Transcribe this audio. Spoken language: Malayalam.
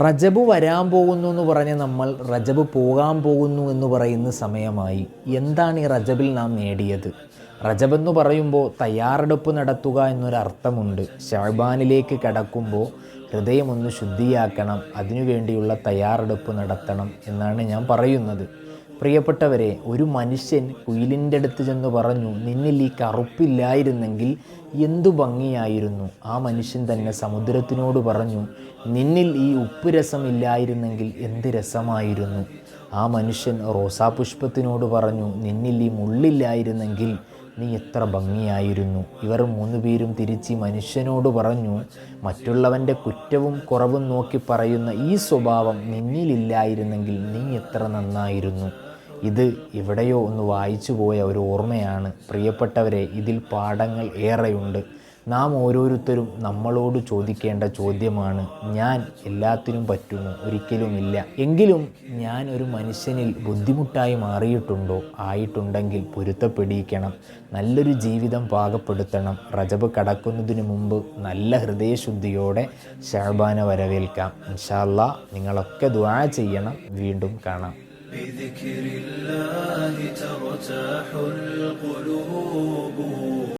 റജബ് വരാൻ പോകുന്നു എന്ന് പറഞ്ഞ് നമ്മൾ റജബ് പോകാൻ പോകുന്നു എന്ന് പറയുന്ന സമയമായി. എന്താണ് ഈ റജബിൽ നാം നേടിയത്? റജബ് എന്ന് പറയുമ്പോൾ തയ്യാറെടുപ്പ് നടത്തുക എന്നൊരർത്ഥമുണ്ട്. ശഅബാനിലേക്ക് കടക്കുമ്പോൾ ഹൃദയമൊന്ന് ശുദ്ധിയാക്കണം, അതിനുവേണ്ടിയുള്ള തയ്യാറെടുപ്പ് നടത്തണം എന്നാണ് ഞാൻ പറയുന്നത്. പ്രിയപ്പെട്ടവരെ, ഒരു മനുഷ്യൻ കുയിലിൻ്റെ അടുത്ത് ചെന്ന് പറഞ്ഞു, നിന്നിൽ ഈ കറുപ്പില്ലായിരുന്നെങ്കിൽ എന്തു ഭംഗിയായിരുന്നു. ആ മനുഷ്യൻ തന്നെ സമുദ്രത്തിനോട് പറഞ്ഞു, നിന്നിൽ ഈ ഉപ്പ് രസമില്ലായിരുന്നെങ്കിൽ എന്ത് രസമായിരുന്നു. ആ മനുഷ്യൻ റോസാപുഷ്പത്തിനോട് പറഞ്ഞു, നിന്നിൽ ഈ മുള്ളില്ലായിരുന്നെങ്കിൽ നീ എത്ര ഭംഗിയായിരുന്നു. ഇവർ മൂന്നുപേരും തിരിച്ച് മനുഷ്യനോട് പറഞ്ഞു, മറ്റുള്ളവൻ്റെ കുറ്റവും കുറവും നോക്കി പറയുന്ന ഈ സ്വഭാവം നിന്നിലില്ലായിരുന്നെങ്കിൽ നീ എത്ര നന്നായിരുന്നു. ഇത് എവിടെയോ ഒന്ന് വായിച്ചു പോയ ഒരു ഓർമ്മയാണ്. പ്രിയപ്പെട്ടവരെ, ഇതിൽ പാഠങ്ങൾ ഏറെയുണ്ട്. നാം ഓരോരുത്തരും നമ്മളോട് ചോദിക്കേണ്ട ചോദ്യമാണ്, ഞാൻ എല്ലാത്തിനും പറ്റുമോ? ഒരിക്കലുമില്ല. എങ്കിലും ഞാൻ ഒരു മനുഷ്യനിൽ ബുദ്ധിമുട്ടായി മാറിയിട്ടുണ്ടോ? ആയിട്ടുണ്ടെങ്കിൽ പൊരുത്തപ്പെടിക്കണം. നല്ലൊരു ജീവിതം പാകപ്പെടുത്തണം. റജബ് കടക്കുന്നതിന് മുമ്പ് നല്ല ഹൃദയശുദ്ധിയോടെ ശഅബാനെ വരവേൽക്കാം. ഇൻഷാ അല്ലാഹ് നിങ്ങളൊക്കെ ദുആ ചെയ്യണം. വീണ്ടും കാണാം.